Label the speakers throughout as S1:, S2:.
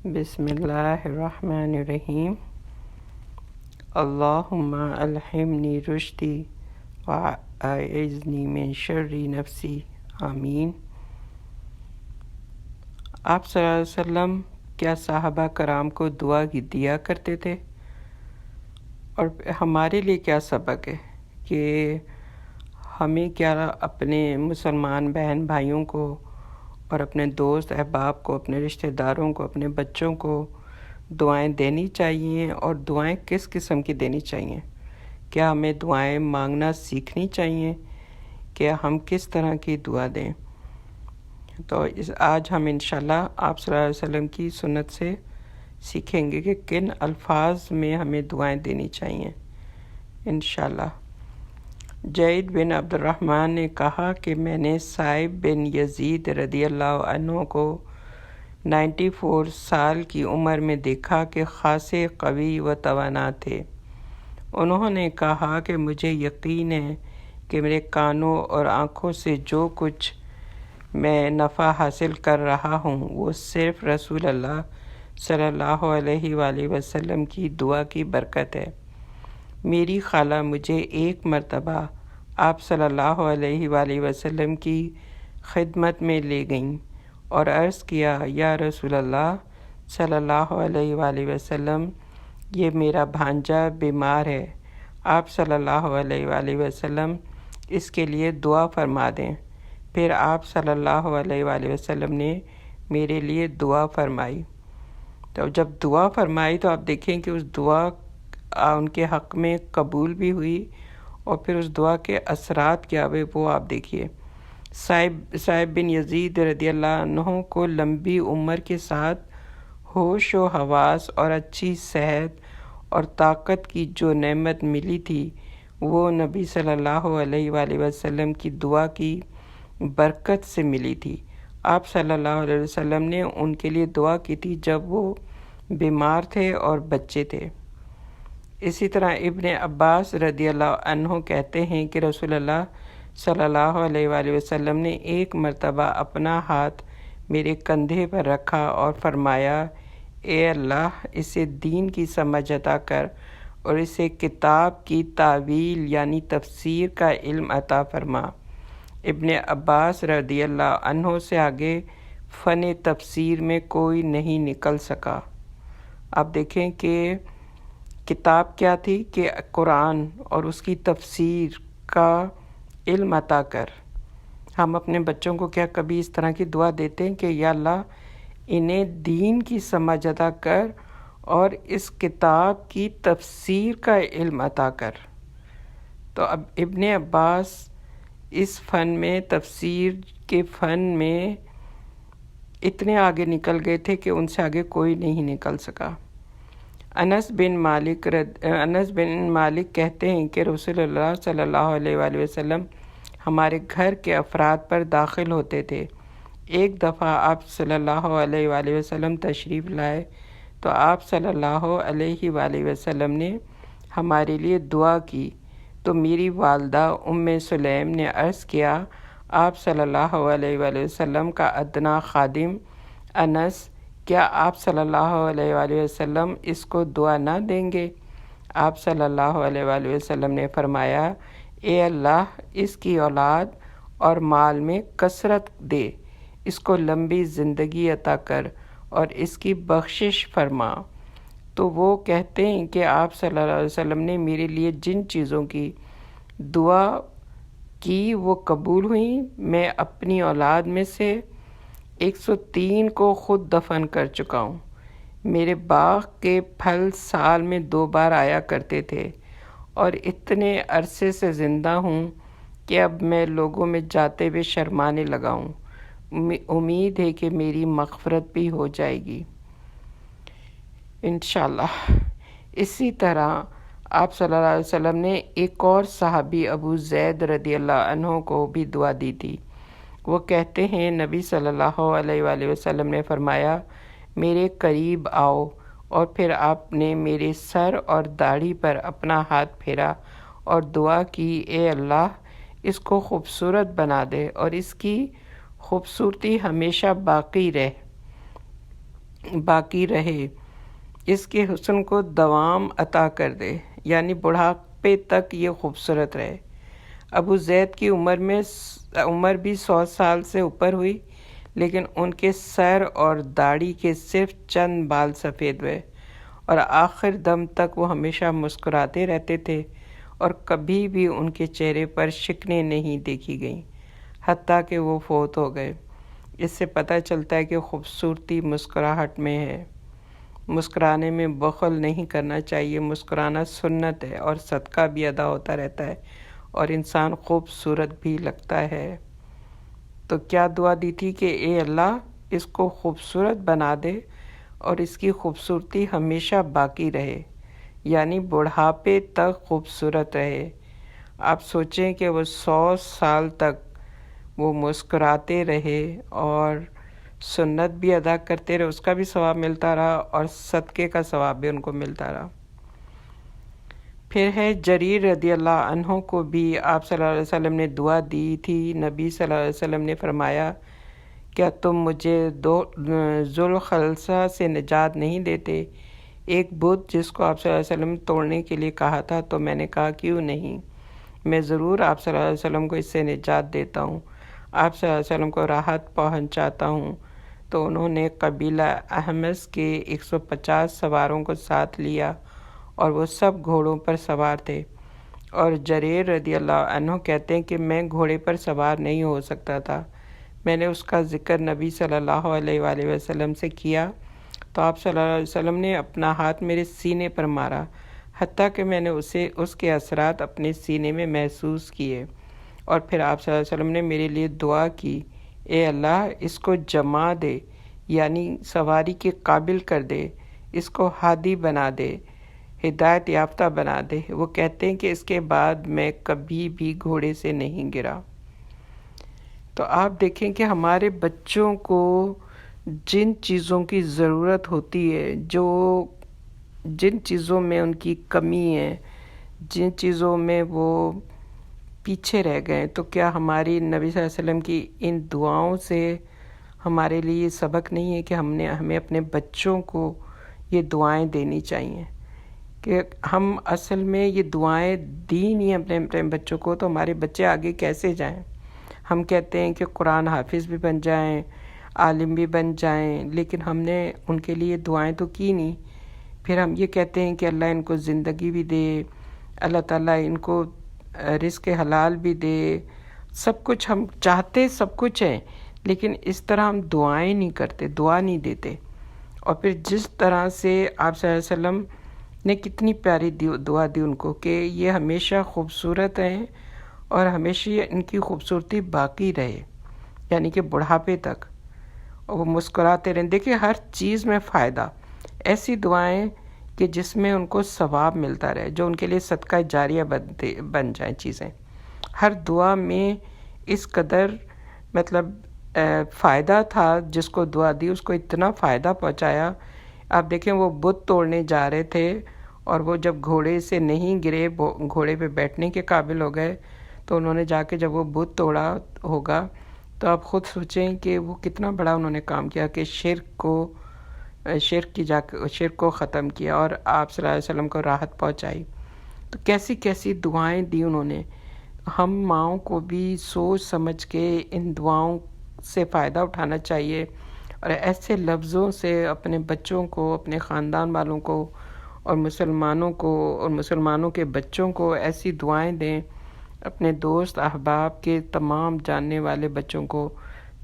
S1: بسم اللہ الرحمن الرحیم۔ اللہم الہمنی رشدی واعذنی من شر نفسی، آمین۔ آپ صلی اللہ علیہ وسلم کیا صحابہ کرام کو دعا دیا کرتے تھے؟ اور ہمارے لیے کیا سبق ہے کہ ہمیں کیا اپنے مسلمان بہن بھائیوں کو اور اپنے دوست احباب کو، اپنے رشتہ داروں کو، اپنے بچوں کو دعائیں دینی چاہیے، اور دعائیں کس قسم کی دینی چاہیے؟ کیا ہمیں دعائیں مانگنا سیکھنی چاہیے کہ ہم کس طرح کی دعا دیں؟ تو آج ہم انشاءاللہ آپ صلی اللہ علیہ وسلم کی سنت سے سیکھیں گے کہ کن الفاظ میں ہمیں دعائیں دینی چاہیے انشاءاللہ۔ جید بن عبد الرحمن نے کہا کہ میں نے صائب بن یزید رضی اللہ عنہ کو 94 سال کی عمر میں دیکھا کہ خاصے قوی و توانا تھے۔ انہوں نے کہا کہ مجھے یقین ہے کہ میرے کانوں اور آنکھوں سے جو کچھ میں نفع حاصل کر رہا ہوں وہ صرف رسول اللہ صلی اللہ علیہ وآلہ وسلم کی دعا کی برکت ہے۔ میری خالہ مجھے ایک مرتبہ آپ صلی اللہ علیہ وآلہ وسلم کی خدمت میں لے گئیں اور عرض کیا، یا رسول اللہ صلی اللہ علیہ وآلہ وسلم، یہ میرا بھانجا بیمار ہے، آپ صلی اللہ علیہ وآلہ وسلم اس کے لیے دعا فرما دیں۔ پھر آپ صلی اللہ علیہ وآلہ وسلم نے میرے لیے دعا فرمائی۔ تو جب دعا فرمائی تو آپ دیکھیں کہ اس دعا ان کے حق میں قبول بھی ہوئی، اور پھر اس دعا کے اثرات کیا ہوئے وہ آپ دیکھیے۔ صائب بن یزید رضی اللہ عنہ کو لمبی عمر کے ساتھ ہوش و حواس اور اچھی صحت اور طاقت کی جو نعمت ملی تھی وہ نبی صلی اللہ علیہ وآلہ وسلم کی دعا کی برکت سے ملی تھی۔ آپ صلی اللہ علیہ وسلم نے ان کے لیے دعا کی تھی جب وہ بیمار تھے اور بچے تھے۔ اسی طرح ابن عباس رضی اللہ عنہ کہتے ہیں کہ رسول اللہ صلی اللہ علیہ وآلہ وسلم نے ایک مرتبہ اپنا ہاتھ میرے کندھے پر رکھا اور فرمایا، اے اللہ، اسے دین کی سمجھ عطا کر اور اسے کتاب کی تاویل یعنی تفسیر کا علم عطا فرما۔ ابن عباس رضی اللہ عنہ سے آگے فن تفسیر میں کوئی نہیں نکل سکا۔ آپ دیکھیں کہ کتاب کیا تھی کہ قرآن اور اس کی تفسیر کا علم عطا کر۔ ہم اپنے بچوں کو کیا کبھی اس طرح کی دعا دیتے ہیں کہ یا اللہ انہیں دین کی سمجھ عطا کر اور اس کتاب کی تفسیر کا علم عطا کر؟ تو اب ابن عباس اس فن میں، تفسیر کے فن میں اتنے آگے نکل گئے تھے کہ ان سے آگے کوئی نہیں نکل سکا۔ انس بن مالک کہتے ہیں کہ رسول اللہ صلی اللہ علیہ وآلہ وسلم ہمارے گھر کے افراد پر داخل ہوتے تھے۔ ایک دفعہ آپ صلی اللہ علیہ وآلہ وسلم تشریف لائے تو آپ صلی اللہ علیہ وآلہ وسلم نے ہمارے لیے دعا کی، تو میری والدہ ام سلیم نے عرض کیا، آپ صلی اللہ علیہ وآلہ وسلم کا ادنا خادم انس، کیا آپ صلی اللہ علیہ وآلہ وسلم اس کو دعا نہ دیں گے؟ آپ صلی اللہ علیہ وآلہ وسلم نے فرمایا، اے اللہ، اس کی اولاد اور مال میں کثرت دے، اس کو لمبی زندگی عطا کر اور اس کی بخشش فرما۔ تو وہ کہتے ہیں کہ آپ صلی اللہ علیہ وسلم نے میرے لیے جن چیزوں کی دعا کی وہ قبول ہوئیں۔ میں اپنی اولاد میں سے 103 کو خود دفن کر چکا ہوں۔ میرے باغ کے پھل سال میں 2 بار آیا کرتے تھے، اور اتنے عرصے سے زندہ ہوں کہ اب میں لوگوں میں جاتے ہوئے شرمانے لگا ہوں۔ امید ہے کہ میری مغفرت بھی ہو جائے گی انشاءاللہ۔ اسی طرح آپ صلی اللہ علیہ وسلم نے ایک اور صحابی ابو زید رضی اللہ عنہ کو بھی دعا دی تھی۔ وہ کہتے ہیں نبی صلی اللہ علیہ وآلہ وسلم نے فرمایا، میرے قریب آؤ، اور پھر آپ نے میرے سر اور داڑھی پر اپنا ہاتھ پھیرا اور دعا کی، اے اللہ، اس کو خوبصورت بنا دے اور اس کی خوبصورتی ہمیشہ باقی رہے۔ باقی رہے، اس کے حسن کو دوام عطا کر دے، یعنی بڑھاپے تک یہ خوبصورت رہے۔ ابو زید کی عمر بھی 100 سال سے اوپر ہوئی، لیکن ان کے سر اور داڑھی کے صرف چند بال سفید ہوئے، اور آخر دم تک وہ ہمیشہ مسکراتے رہتے تھے، اور کبھی بھی ان کے چہرے پر شکنیں نہیں دیکھی گئیں، حتیٰ کہ وہ فوت ہو گئے۔ اس سے پتہ چلتا ہے کہ خوبصورتی مسکراہٹ میں ہے۔ مسکرانے میں بخل نہیں کرنا چاہیے، مسکرانا سنت ہے اور صدقہ بھی ادا ہوتا رہتا ہے، اور انسان خوبصورت بھی لگتا ہے۔ تو کیا دعا دی تھی کہ اے اللہ اس کو خوبصورت بنا دے اور اس کی خوبصورتی ہمیشہ باقی رہے، یعنی بڑھاپے تک خوبصورت رہے۔ آپ سوچیں کہ وہ 100 سال تک وہ مسکراتے رہے اور سنت بھی ادا کرتے رہے، اس کا بھی ثواب ملتا رہا اور صدقے کا ثواب بھی ان کو ملتا رہا۔ پھر ہے جریر رضی اللہ عنہ کو بھی آپ صلی اللہ علیہ وسلم نے دعا دی تھی۔ نبی صلی اللہ علیہ وسلم نے فرمایا، کیا تم مجھے ذوالخلصہ سے نجات نہیں دیتے؟ ایک بت جس کو آپ صلی اللہ علیہ وسلم توڑنے کے لیے کہا تھا، تو میں نے کہا کیوں نہیں، میں ضرور آپ صلی اللہ علیہ وسلم کو اس سے نجات دیتا ہوں، آپ صلی اللہ علیہ وسلم کو راحت پہنچاتا ہوں۔ تو انہوں نے قبیلہ احمس کے 150 سواروں کو ساتھ لیا، اور وہ سب گھوڑوں پر سوار تھے، اور جریر رضی اللہ عنہ کہتے ہیں کہ میں گھوڑے پر سوار نہیں ہو سکتا تھا۔ میں نے اس کا ذکر نبی صلی اللہ علیہ وآلہ وسلم سے کیا، تو آپ صلی اللہ علیہ وسلم نے اپنا ہاتھ میرے سینے پر مارا، حتیٰ کہ میں نے اس کے اثرات اپنے سینے میں محسوس کیے، اور پھر آپ صلی اللہ علیہ وسلم نے میرے لیے دعا کی، اے اللہ اس کو جما دے، یعنی سواری کے قابل کر دے، اس کو ہادی بنا دے، ہدایت یافتہ بنا دے۔ وہ کہتے ہیں کہ اس کے بعد میں کبھی بھی گھوڑے سے نہیں گرا۔ تو آپ دیکھیں کہ ہمارے بچوں کو جن چیزوں کی ضرورت ہوتی ہے، جن چیزوں میں ان کی کمی ہے، جن چیزوں میں وہ پیچھے رہ گئے، تو کیا ہماری نبی صلی اللہ علیہ وسلم کی ان دعاؤں سے ہمارے لیے یہ سبق نہیں ہے کہ ہمیں اپنے بچوں کو یہ دعائیں دینی چاہیے؟ کہ ہم اصل میں یہ دعائیں دی نہیں اپنے بچوں کو، تو ہمارے بچے آگے کیسے جائیں؟ ہم کہتے ہیں کہ قرآن حافظ بھی بن جائیں، عالم بھی بن جائیں، لیکن ہم نے ان کے لیے دعائیں تو کی نہیں۔ پھر ہم یہ کہتے ہیں کہ اللہ ان کو زندگی بھی دے، اللہ تعالیٰ ان کو رزق حلال بھی دے، سب کچھ ہم چاہتے، سب کچھ ہے، لیکن اس طرح ہم دعائیں نہیں کرتے، دعا نہیں دیتے۔ اور پھر جس طرح سے آپ صلی اللہ علیہ وسلم نے کتنی پیاری دعا دی ان کو کہ یہ ہمیشہ خوبصورت ہیں اور ہمیشہ ان کی خوبصورتی باقی رہے، یعنی کہ بڑھاپے تک، اور وہ مسکراتے رہیں۔ دیکھیں ہر چیز میں فائدہ، ایسی دعائیں کہ جس میں ان کو ثواب ملتا رہے، جو ان کے لیے صدقہ جاریہ بن جائیں چیزیں۔ ہر دعا میں اس قدر مطلب فائدہ تھا، جس کو دعا دی اس کو اتنا فائدہ پہنچایا۔ آپ دیکھیں وہ بت توڑنے جا رہے تھے، اور وہ جب گھوڑے سے نہیں گرے، گھوڑے پہ بیٹھنے کے قابل ہو گئے، تو انہوں نے جا کے جب وہ بت توڑا ہوگا، تو آپ خود سوچیں کہ وہ کتنا بڑا انہوں نے کام کیا کہ شرک کو ختم کیا اور آپ صلی اللہ علیہ وسلم کو راحت پہنچائی۔ تو کیسی کیسی دعائیں دی انہوں نے۔ ہم ماؤں کو بھی سوچ سمجھ کے ان دعاؤں سے فائدہ اٹھانا چاہیے، اور ایسے لفظوں سے اپنے بچوں کو، اپنے خاندان والوں کو، اور مسلمانوں کے بچوں کو ایسی دعائیں دیں، اپنے دوست احباب کے تمام جاننے والے بچوں کو،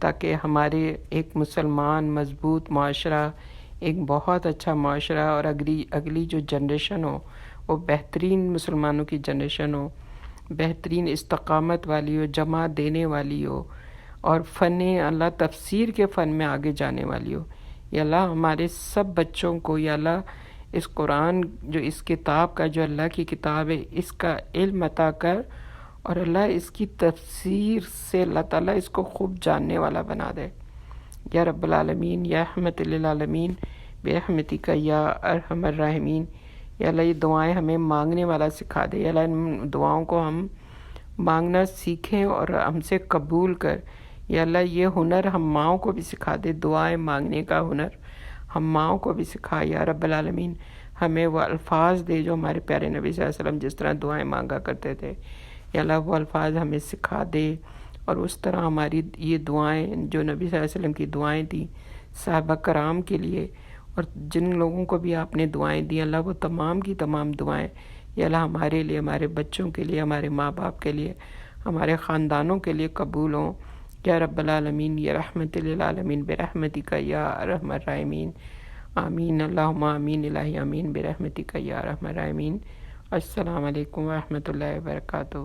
S1: تاکہ ہمارے ایک مسلمان مضبوط معاشرہ، ایک بہت اچھا معاشرہ، اور اگلی جو جنریشن ہو وہ بہترین مسلمانوں کی جنریشن ہو، بہترین استقامت والی ہو، جماعت دینے والی ہو، اور اللہ تفسیر کے فن میں آگے جانے والی ہو۔ یا اللہ ہمارے سب بچوں کو، یا اللہ اس قرآن جو اس کتاب کا، جو اللہ کی کتاب ہے، اس کا علم عطا کر، اور اللہ اس کی تفسیر سے اللہ تعالیٰ اس کو خوب جاننے والا بنا دے۔ یا رب العالمین، یا رحمت للعالمین، برحمتک یا ارحم الراحمین۔ یا اللہ یہ دعائیں ہمیں مانگنے والا سکھا دے، یا اللہ ان دعاؤں کو ہم مانگنا سیکھیں اور ہم سے قبول کر۔ یا اللہ یہ ہنر ہم ماؤں کو بھی سکھا دے، دعائیں مانگنے کا ہنر ہم ماؤں کو بھی سکھا یا رب العالمین، ہمیں وہ الفاظ دے جو ہمارے پیارے نبی صلی اللہ علیہ وسلم جس طرح دعائیں مانگا کرتے تھے، یا اللہ وہ الفاظ ہمیں سکھا دے، اور اس طرح ہماری یہ دعائیں جو نبی صلی اللہ علیہ وسلم کی دعائیں تھیں صحابہ کرام کے لیے، اور جن لوگوں کو بھی آپ نے دعائیں دی اللہ وہ تمام کی تمام دعائیں یا اللہ ہمارے لیے، ہمارے بچوں کے لیے، ہمارے ماں باپ کے لیے، ہمارے خاندانوں کے لیے قبول ہوں یا رب العالمین، یا رحمت للعالمین برحمتک یا ارحم الراحمین، آمین اللہم آمین الہی آمین برحمتک یا ارحم الراحمین۔ السلام علیکم ورحمۃ اللہ وبرکاتہ۔